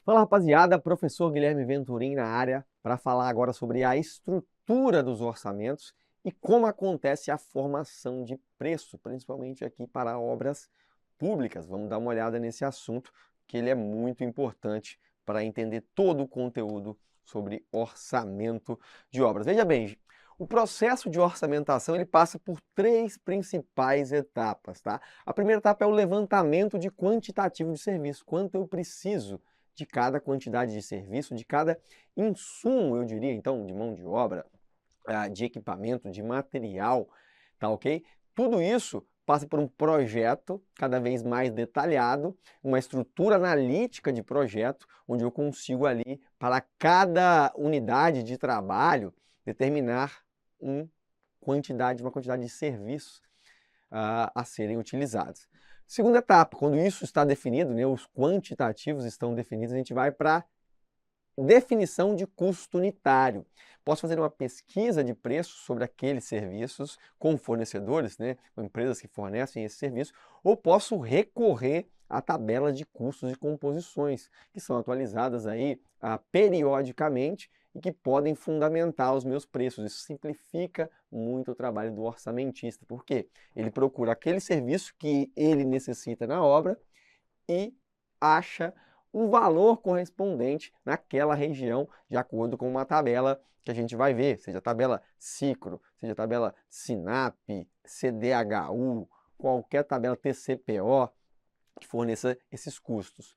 Fala rapaziada, professor Guilherme Venturim na área para falar agora sobre a estrutura dos orçamentos e como acontece a formação de preço, principalmente aqui para obras públicas. Vamos dar uma olhada nesse assunto, que ele é muito importante para entender todo o conteúdo sobre orçamento de obras. Veja bem, o processo de orçamentação ele passa por três principais etapas, tá? A primeira etapa é o levantamento de quantitativo de serviço, quanto eu preciso de cada quantidade de serviço, de cada insumo, eu diria, então, de mão de obra, de equipamento, de material, tá ok? Tudo isso passa por um projeto cada vez mais detalhado, uma estrutura analítica de projeto, onde eu consigo ali, para cada unidade de trabalho, determinar uma quantidade de serviços a serem utilizados. Segunda etapa, quando isso está definido, né, os quantitativos estão definidos, a gente vai para definição de custo unitário. Posso fazer uma pesquisa de preços sobre aqueles serviços com fornecedores, né, com empresas que fornecem esse serviço, ou posso recorrer à tabela de custos e composições, que são atualizadas aí periodicamente e que podem fundamentar os meus preços. Isso simplifica muito o trabalho do orçamentista, porque ele procura aquele serviço que ele necessita na obra e acha um valor correspondente naquela região, de acordo com uma tabela que a gente vai ver, seja a tabela Sicro, seja a tabela SINAP, CDHU, qualquer tabela TCPO que forneça esses custos.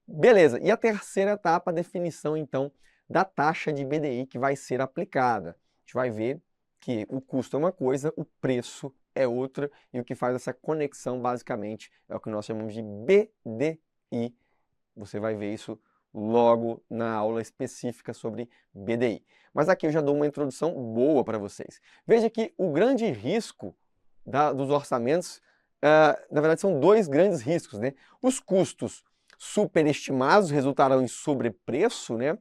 Beleza, e a terceira etapa, a definição então da taxa de BDI que vai ser aplicada. A gente vai ver que o custo é uma coisa, o preço é outra, e o que faz essa conexão basicamente é o que nós chamamos de BDI. Você vai ver isso logo na aula específica sobre BDI. Mas aqui eu já dou uma introdução boa para vocês. Veja que o grande risco dos orçamentos, na verdade, são dois grandes riscos, né? Os custos superestimados resultarão em sobrepreço, né?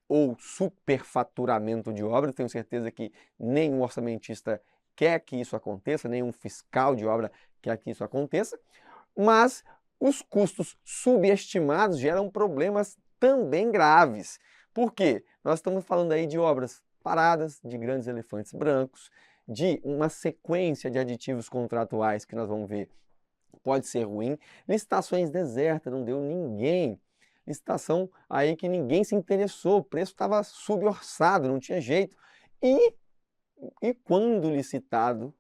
Ou superfaturamento de obra. Tenho certeza que nenhum orçamentista quer que isso aconteça, nenhum fiscal de obra quer que isso aconteça, mas os custos subestimados geram problemas também graves. Por quê? Nós estamos falando aí de obras paradas, de grandes elefantes brancos, de uma sequência de aditivos contratuais que nós vamos ver pode ser ruim, licitações desertas, não deu ninguém, licitação aí que ninguém se interessou, o preço estava suborçado, não tinha jeito. E quando licitado,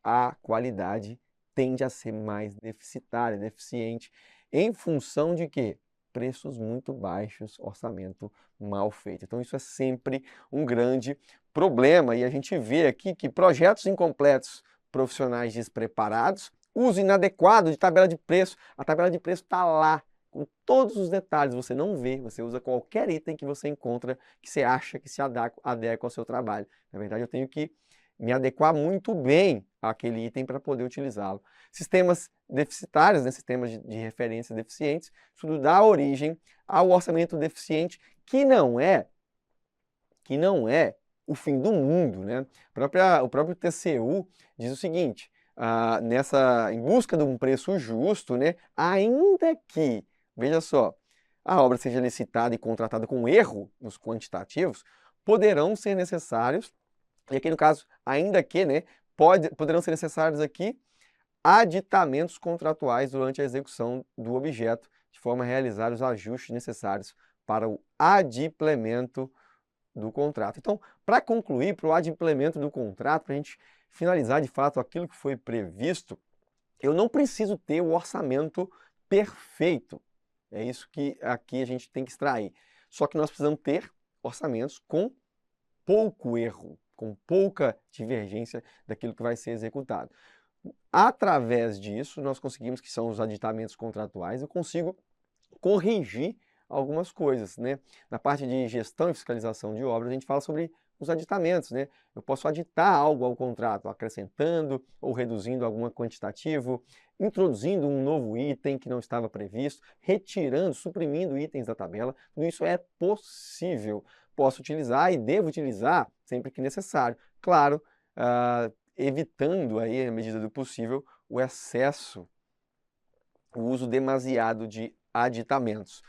a qualidade tende a ser mais deficitária, deficiente, em função de quê? Preços muito baixos, orçamento mal feito. Então isso é sempre um grande problema e a gente vê aqui que projetos incompletos, profissionais despreparados, uso inadequado de tabela de preço, a tabela de preço está lá, com todos os detalhes, você não vê, você usa qualquer item que você encontra, que você acha que se adequa ao seu trabalho. Na verdade, eu tenho que me adequar muito bem àquele item para poder utilizá-lo. Sistemas deficitários, né, sistemas de referência deficientes, isso dá origem ao orçamento deficiente, que não é o fim do mundo, né? O próprio TCU diz o seguinte, em busca de um preço justo, né, ainda que, veja só, a obra seja licitada e contratada com erro nos quantitativos, poderão ser necessários, e aqui no caso, ainda que, né, poderão ser necessários aqui aditamentos contratuais durante a execução do objeto, de forma a realizar os ajustes necessários para o adimplemento do contrato. Então, para concluir, para o adimplemento do contrato, para a gente finalizar de fato aquilo que foi previsto, eu não preciso ter o orçamento perfeito. É isso que aqui a gente tem que extrair. Só que nós precisamos ter orçamentos com pouco erro, com pouca divergência daquilo que vai ser executado. Através disso, nós conseguimos, que são os aditamentos contratuais, eu consigo corrigir algumas coisas, né? Na parte de gestão e fiscalização de obras, a gente fala sobre os aditamentos, né? Eu posso aditar algo ao contrato, acrescentando ou reduzindo algum quantitativo, introduzindo um novo item que não estava previsto, retirando, suprimindo itens da tabela. Tudo isso é possível. Posso utilizar e devo utilizar sempre que necessário. Claro, evitando aí, na medida do possível, o uso demasiado de aditamentos.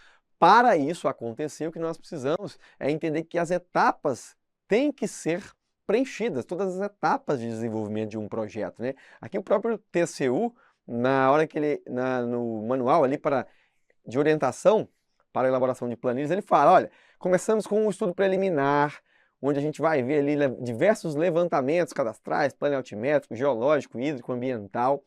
para isso acontecer, o que nós precisamos é entender que as etapas têm que ser preenchidas, todas as etapas de desenvolvimento de um projeto, né? Aqui o próprio TCU, na hora que ele, no manual ali de orientação para a elaboração de planilhas, ele fala, olha, começamos com um estudo preliminar, onde a gente vai ver ali diversos levantamentos cadastrais, plano altimétrico, geológico, hídrico, ambiental.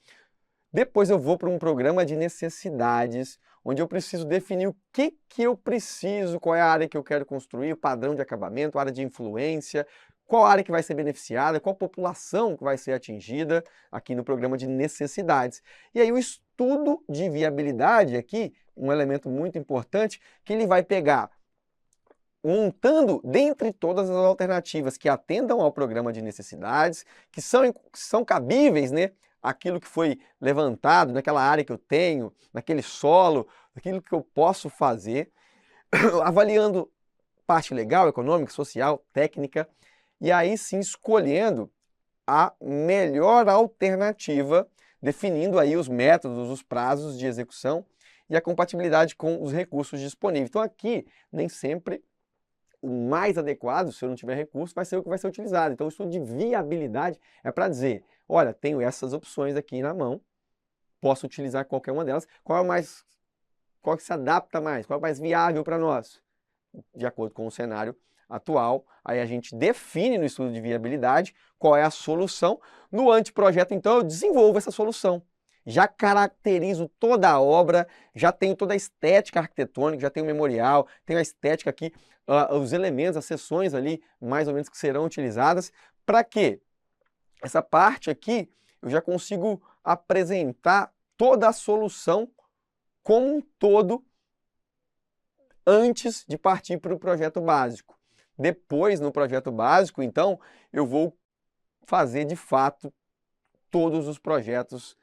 Depois eu vou para um programa de necessidades, onde eu preciso definir o que eu preciso, qual é a área que eu quero construir, o padrão de acabamento, a área de influência, qual área que vai ser beneficiada, qual população que vai ser atingida aqui no programa de necessidades. E aí o estudo de viabilidade aqui, um elemento muito importante, que ele vai pegar, montando dentre todas as alternativas que atendam ao programa de necessidades, que são cabíveis, né? Aquilo que foi levantado naquela área que eu tenho, naquele solo, aquilo que eu posso fazer, avaliando parte legal, econômica, social, técnica, e aí sim escolhendo a melhor alternativa, definindo aí os métodos, os prazos de execução e a compatibilidade com os recursos disponíveis. Então aqui, nem sempre o mais adequado, se eu não tiver recurso, vai ser o que vai ser utilizado. Então o estudo de viabilidade é para dizer, olha, tenho essas opções aqui na mão, posso utilizar qualquer uma delas, qual que se adapta mais, qual é mais viável para nós, de acordo com o cenário atual. Aí a gente define no estudo de viabilidade qual é a solução. No anteprojeto, então, eu desenvolvo essa solução. Já caracterizo toda a obra, já tenho toda a estética arquitetônica, já tenho o memorial, tenho a estética aqui, os elementos, as seções ali, mais ou menos, que serão utilizadas. Para quê? Essa parte aqui, eu já consigo apresentar toda a solução como um todo antes de partir para o projeto básico. Depois, no projeto básico, então, eu vou fazer de fato todos os projetos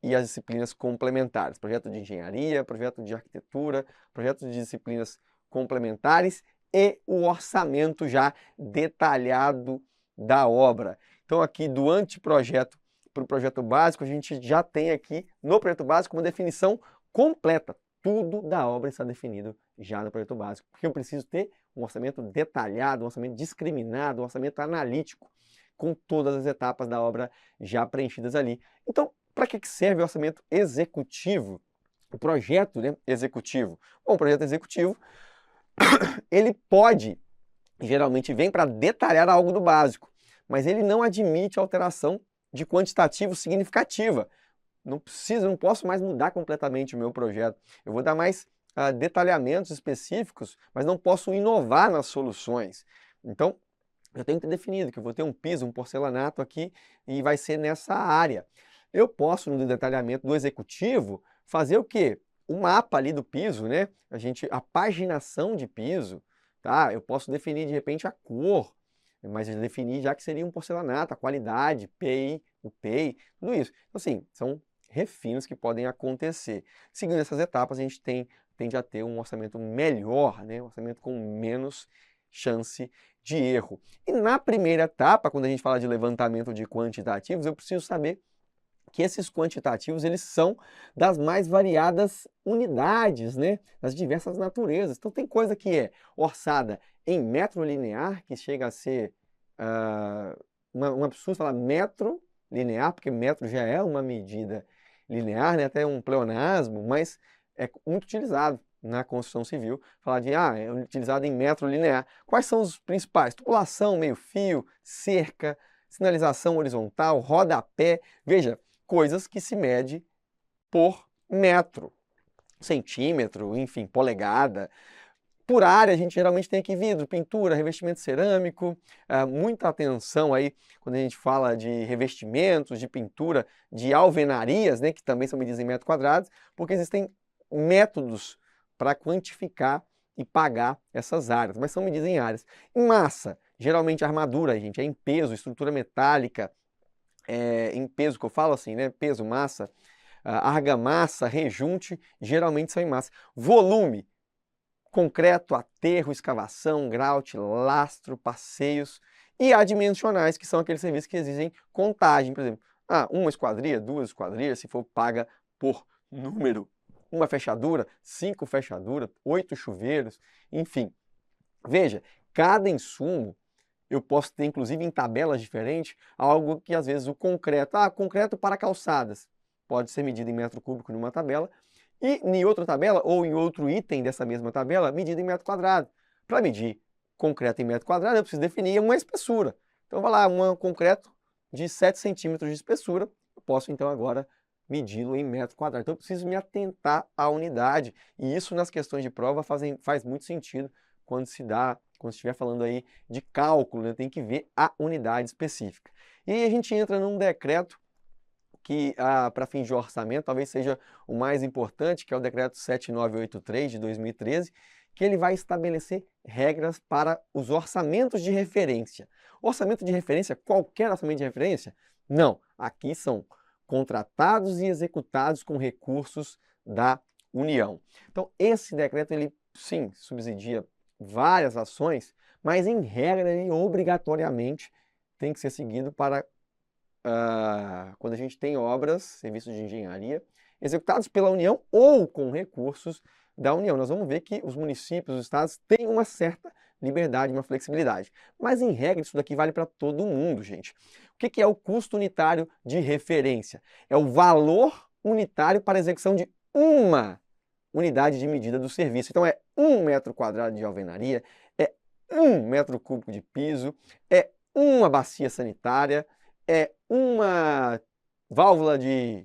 e as disciplinas complementares. Projeto de engenharia, projeto de arquitetura, projeto de disciplinas complementares e o orçamento já detalhado da obra. Então aqui do anteprojeto para o projeto básico, a gente já tem aqui no projeto básico uma definição completa. Tudo da obra está definido já no projeto básico, porque eu preciso ter um orçamento detalhado, um orçamento discriminado, um orçamento analítico, com todas as etapas da obra já preenchidas ali. Então, para que serve o orçamento executivo? O projeto, né, executivo. Bom, o projeto executivo, ele pode, geralmente vem para detalhar algo do básico, mas ele não admite alteração de quantitativo significativa. Não posso mais mudar completamente o meu projeto. Eu vou dar mais detalhamentos específicos, mas não posso inovar nas soluções. Então, eu tenho que ter definido que eu vou ter um piso, um porcelanato aqui e vai ser nessa área. Eu posso, no detalhamento do executivo, fazer o quê? O mapa ali do piso, né? A paginação de piso, tá? Eu posso definir, de repente, a cor, mas definir já que seria um porcelanato, a qualidade, PI, o PEI, tudo isso. Então, assim, são refinos que podem acontecer. Seguindo essas etapas, a gente tende a ter um orçamento melhor, né? Um orçamento com menos chance de erro. E na primeira etapa, quando a gente fala de levantamento de quantitativos, eu preciso saber que esses quantitativos eles são das mais variadas unidades, né? Das diversas naturezas. Então tem coisa que é orçada em metro linear, que chega a ser um absurdo falar metro linear, porque metro já é uma medida linear, né? Até um pleonasmo, mas é muito utilizado na construção civil, falar de, é utilizado em metro linear. Quais são os principais? Tubulação, meio-fio, cerca, sinalização horizontal, rodapé. Veja, coisas que se mede por metro, centímetro, enfim, polegada. Por área, a gente geralmente tem aqui vidro, pintura, revestimento cerâmico, muita atenção aí quando a gente fala de revestimentos, de pintura, de alvenarias, né, que também são medidas em metros quadrados, porque existem métodos para quantificar e pagar essas áreas, mas são medidas em áreas. Em massa, geralmente armadura, gente, é em peso, estrutura metálica, em peso, que eu falo assim, né, peso, massa, argamassa, rejunte, geralmente são em massa. Volume, concreto, aterro, escavação, grout, lastro, passeios e adimensionais, que são aqueles serviços que exigem contagem, por exemplo, uma esquadria, 2 esquadrias, se for paga por número uma fechadura, 5 fechaduras, 8 chuveiros, enfim. Veja, cada insumo eu posso ter, inclusive em tabelas diferentes, algo que às vezes o concreto, concreto para calçadas, pode ser medido em metro cúbico numa tabela, e em outra tabela, ou em outro item dessa mesma tabela, medido em metro quadrado. Para medir concreto em metro quadrado, eu preciso definir uma espessura. Então, vai lá, um concreto de 7 centímetros de espessura, eu posso então agora medi-lo em metro quadrado. Então, eu preciso me atentar à unidade, e isso nas questões de prova faz muito sentido quando estiver falando aí de cálculo, né? Tem que ver a unidade específica. E aí a gente entra num decreto que, para fins de orçamento, talvez seja o mais importante, que é o decreto 7983 de 2013, que ele vai estabelecer regras para os orçamentos de referência. Orçamento de referência, qualquer orçamento de referência? Não, aqui são contratados e executados com recursos da União. Então, esse decreto, ele sim subsidia várias ações, mas em regra ele obrigatoriamente tem que ser seguido para quando a gente tem obras, serviços de engenharia, executados pela União ou com recursos da União. Nós vamos ver que os municípios, os estados têm uma certa liberdade, uma flexibilidade. Mas em regra isso daqui vale para todo mundo, gente. O que é o custo unitário de referência? É o valor unitário para a execução de uma unidade de medida do serviço. Então é 1 metro quadrado de alvenaria, é 1 metro cúbico de piso, é uma bacia sanitária, é uma válvula de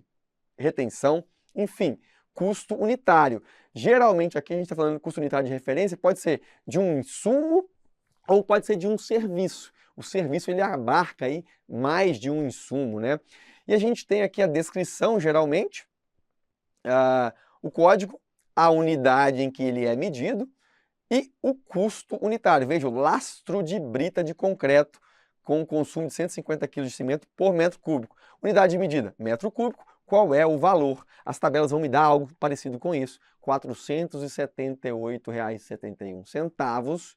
retenção, enfim, custo unitário. Geralmente aqui a gente está falando de custo unitário de referência, pode ser de um insumo ou pode ser de um serviço. O serviço ele abarca aí mais de um insumo, né? E a gente tem aqui a descrição, geralmente, o código, a unidade em que ele é medido e o custo unitário. Veja, o lastro de brita de concreto com um consumo de 150 kg de cimento por metro cúbico. Unidade de medida, metro cúbico, qual é o valor? As tabelas vão me dar algo parecido com isso, R$ 478,71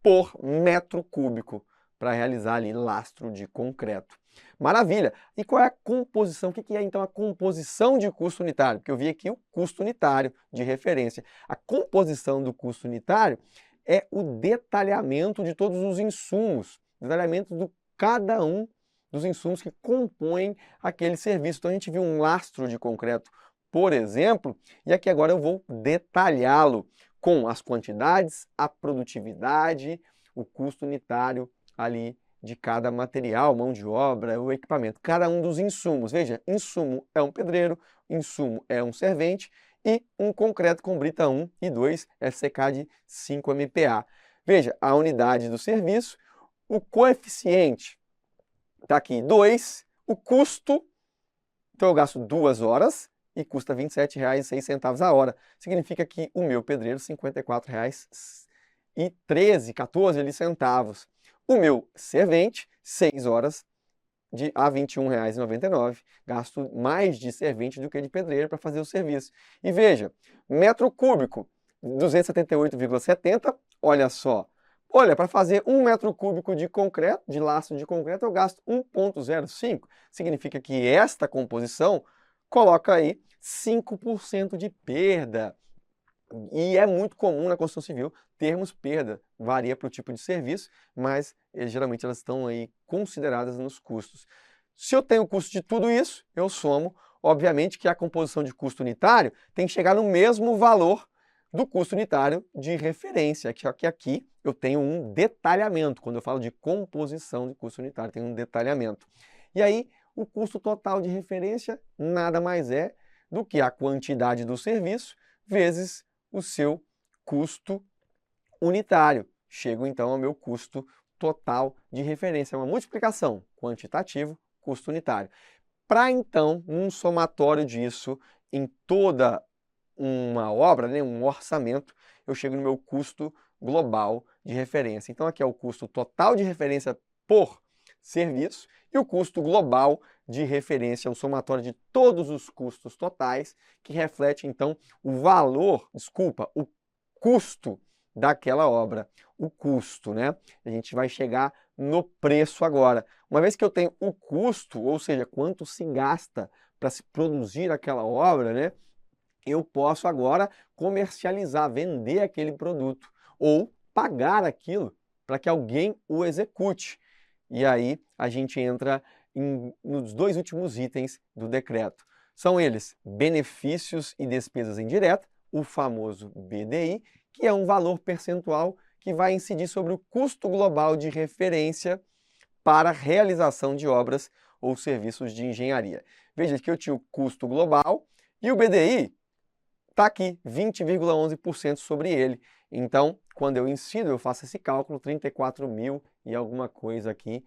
por metro cúbico para realizar ali lastro de concreto. Maravilha! E qual é a composição? O que é então a composição de custo unitário? Porque eu vi aqui o custo unitário de referência. A composição do custo unitário é o detalhamento de todos os insumos, detalhamento de cada um dos insumos que compõem aquele serviço. Então a gente viu um lastro de concreto, por exemplo, e aqui agora eu vou detalhá-lo com as quantidades, a produtividade, o custo unitário ali de cada material, mão de obra, o equipamento, cada um dos insumos. Veja, insumo é um pedreiro, insumo é um servente e um concreto com brita 1 e 2 FCK de 5 MPa. Veja, a unidade do serviço, o coeficiente está aqui 2, o custo, então eu gasto 2 horas e custa R$ 27,06 a hora. Significa que o meu pedreiro, R$ 54,14 centavos. O meu servente, 6 horas a R$ 21,99. Gasto mais de servente do que de pedreiro para fazer o serviço. E veja, metro cúbico, 278,70. Olha só. Olha, para fazer 1 metro cúbico de concreto, de lastro de concreto, eu gasto 1,05. Significa que esta composição coloca aí 5% de perda. E é muito comum na construção civil termos perda, varia para o tipo de serviço, mas geralmente elas estão aí consideradas nos custos. Se eu tenho o custo de tudo isso, eu somo, obviamente que a composição de custo unitário tem que chegar no mesmo valor do custo unitário de referência, que aqui eu tenho um detalhamento. Quando eu falo de composição de custo unitário, tem um detalhamento. E aí, o custo total de referência nada mais é do que a quantidade do serviço vezes o seu custo unitário. Chego então ao meu custo total de referência. É uma multiplicação, quantitativo, custo unitário. Para então, um somatório disso em toda uma obra, né, um orçamento, eu chego no meu custo global de referência. Então aqui é o custo total de referência por serviço e o custo global de referência, o somatório de todos os custos totais, que reflete então o valor, o custo daquela obra. O custo, né? A gente vai chegar no preço agora. Uma vez que eu tenho o custo, ou seja, quanto se gasta para se produzir aquela obra, né? eu posso agora comercializar, vender aquele produto ou pagar aquilo para que alguém o execute. E aí a gente entra nos dois últimos itens do decreto. São eles benefícios e despesas indiretas, o famoso BDI, que é um valor percentual que vai incidir sobre o custo global de referência para a realização de obras ou serviços de engenharia. Veja que eu tinha o custo global e o BDI está aqui, 20,11% sobre ele. Então, quando eu incido, eu faço esse cálculo, 34 mil e alguma coisa aqui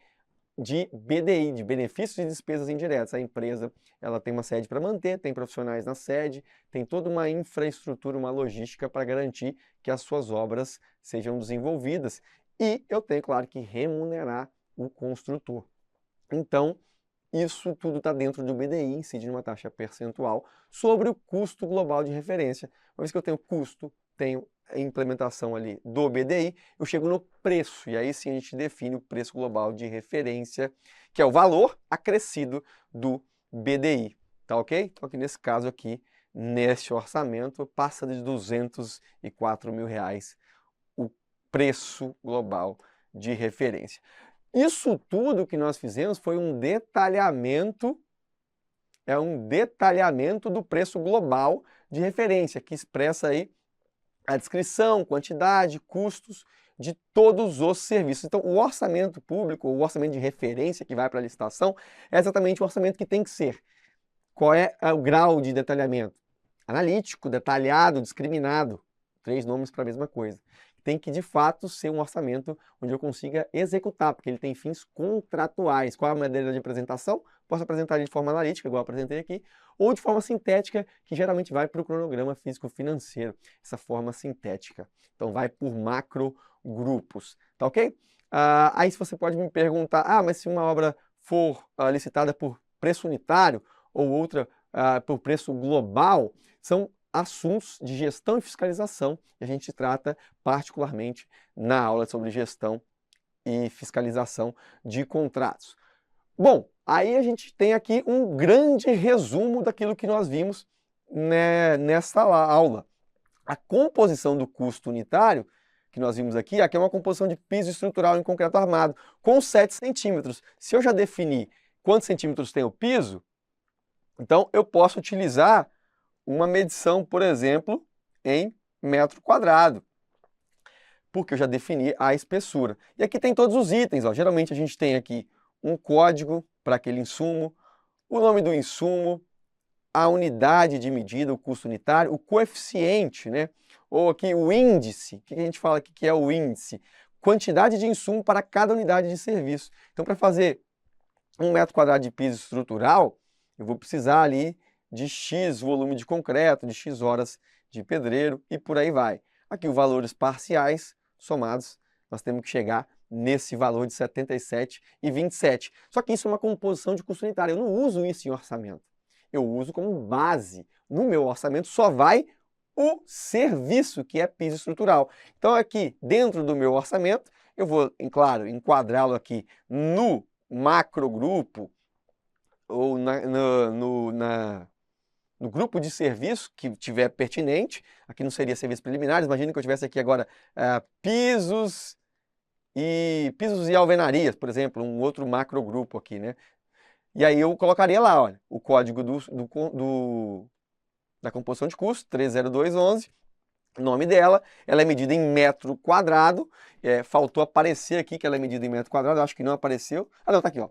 de BDI, de benefícios e despesas indiretas. A empresa ela tem uma sede para manter, tem profissionais na sede, tem toda uma infraestrutura, uma logística para garantir que as suas obras sejam desenvolvidas. E eu tenho, claro, que remunerar o construtor. Então, isso tudo está dentro do BDI, incide numa taxa percentual sobre o custo global de referência. Uma vez que eu tenho custo, tenho a implementação ali do BDI, eu chego no preço, e aí sim a gente define o preço global de referência, que é o valor acrescido do BDI, tá ok? Então aqui nesse caso aqui, neste orçamento, passa de 204 mil reais o preço global de referência. Isso tudo que nós fizemos foi um detalhamento, do preço global de referência, que expressa aí a descrição, quantidade, custos de todos os serviços. Então, o orçamento público, o orçamento de referência que vai para a licitação, é exatamente o orçamento que tem que ser. Qual é o grau de detalhamento? Analítico, detalhado, discriminado. 3 nomes para a mesma coisa. Tem que, de fato, ser um orçamento onde eu consiga executar, porque ele tem fins contratuais. Qual é a maneira de apresentação? Posso apresentar ele de forma analítica, igual eu apresentei aqui, ou de forma sintética, que geralmente vai para o cronograma físico-financeiro, essa forma sintética. Então, vai por macro grupos, tá ok? Aí você pode me perguntar, mas se uma obra for licitada por preço unitário ou outra por preço global, são assuntos de gestão e fiscalização que a gente trata particularmente na aula sobre gestão e fiscalização de contratos. Bom, aí a gente tem aqui um grande resumo daquilo que nós vimos nessa aula. A composição do custo unitário que nós vimos aqui é uma composição de piso estrutural em concreto armado com 7 centímetros. Se eu já defini quantos centímetros tem o piso, então eu posso utilizar uma medição, por exemplo, em metro quadrado, porque eu já defini a espessura. E aqui tem todos os itens, ó. Geralmente a gente tem aqui um código para aquele insumo, o nome do insumo, a unidade de medida, o custo unitário, o coeficiente, né? Ou aqui o índice. O que a gente fala aqui que é o índice? Quantidade de insumo para cada unidade de serviço. Então, para fazer 1 metro quadrado de piso estrutural, eu vou precisar ali de X volume de concreto, de X horas de pedreiro e por aí vai. Aqui os valores parciais somados, nós temos que chegar nesse valor de 77,27. Só que isso é uma composição de custo unitário. Eu não uso isso em orçamento. Eu uso como base. No meu orçamento só vai o serviço, que é piso estrutural. Então aqui, dentro do meu orçamento, eu vou, claro, enquadrá-lo aqui no macrogrupo ou no grupo de serviço que tiver pertinente. Aqui não seria serviços preliminares. Imagina que eu tivesse aqui agora pisos e alvenarias, por exemplo, um outro macrogrupo aqui, né? E aí eu colocaria lá, olha, o código da composição de custo, 30211, o nome dela, ela é medida em metro quadrado, faltou aparecer aqui que ela é medida em metro quadrado, acho que não apareceu. Não, tá aqui, ó.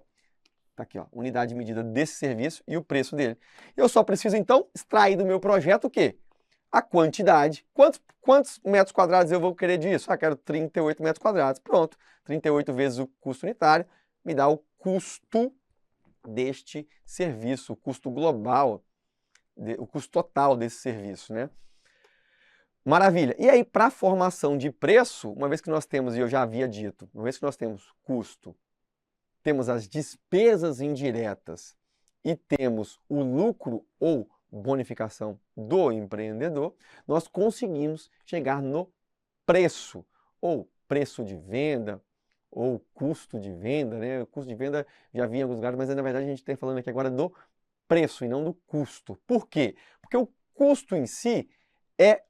Tá aqui, ó, unidade de medida desse serviço e o preço dele. Eu só preciso, então, extrair do meu projeto o quê? A quantidade. Quantos metros quadrados eu vou querer disso? Quero 38 metros quadrados. Pronto. 38 vezes o custo unitário me dá o custo deste serviço, o custo global, o custo total desse serviço, né? Maravilha. E aí, para a formação de preço, uma vez que nós temos, e eu já havia dito, uma vez que nós temos custo, temos as despesas indiretas e temos o lucro ou bonificação do empreendedor, nós conseguimos chegar no preço, ou preço de venda, ou custo de venda, né? O custo de venda já havia em alguns lugares, mas na verdade a gente está falando aqui agora do preço e não do custo. Por quê? Porque o custo em si é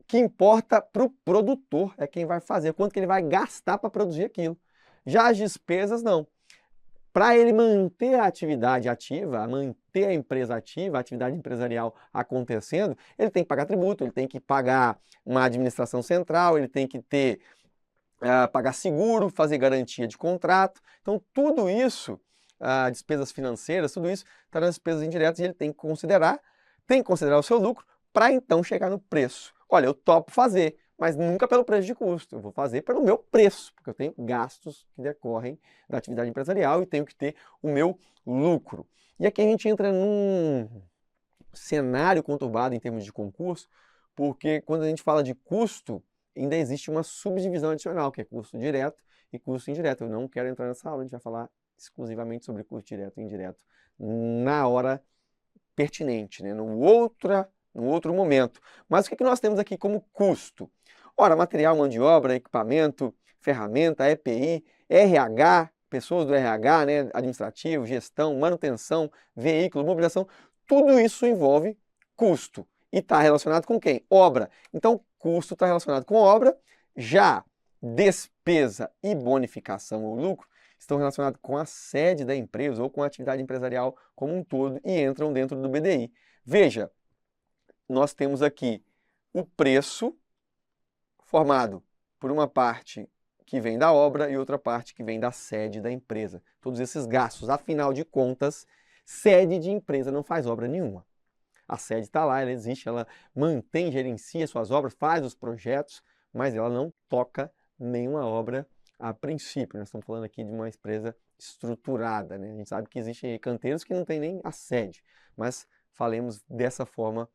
que importa para o produtor, é quem vai fazer, quanto que ele vai gastar para produzir aquilo. Já as despesas, não. Para ele manter a atividade ativa, manter a empresa ativa, a atividade empresarial acontecendo, ele tem que pagar tributo, ele tem que pagar uma administração central, ele tem que ter, pagar seguro, fazer garantia de contrato. Então, tudo isso, despesas financeiras, tudo isso está nas despesas indiretas e ele tem que considerar o seu lucro para então chegar no preço. Olha, eu topo fazer, mas nunca pelo preço de custo. Eu vou fazer pelo meu preço, porque eu tenho gastos que decorrem da atividade empresarial e tenho que ter o meu lucro. E aqui a gente entra num cenário conturbado em termos de concurso, porque quando a gente fala de custo, ainda existe uma subdivisão adicional, que é custo direto e custo indireto. Eu não quero entrar nessa aula, a gente vai falar exclusivamente sobre custo direto e indireto na hora pertinente, né? no outro momento. Mas o que nós temos aqui como custo? Ora, material, mão de obra, equipamento, ferramenta, EPI, RH, pessoas do RH, né? Administrativo, gestão, manutenção, veículo, mobilização, tudo isso envolve custo. E está relacionado com quem? Obra. Então, custo está relacionado com obra, já despesa e bonificação ou lucro estão relacionados com a sede da empresa ou com a atividade empresarial como um todo e entram dentro do BDI. Veja, nós temos aqui o preço formado por uma parte que vem da obra e outra parte que vem da sede da empresa. Todos esses gastos, afinal de contas, sede de empresa não faz obra nenhuma. A sede está lá, ela existe, ela mantém, gerencia suas obras, faz os projetos, mas ela não toca nenhuma obra a princípio. Nós estamos falando aqui de uma empresa estruturada, né? A gente sabe que existem canteiros que não tem nem a sede, mas falemos dessa forma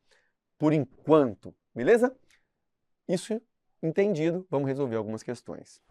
por enquanto, beleza? Isso entendido, vamos resolver algumas questões.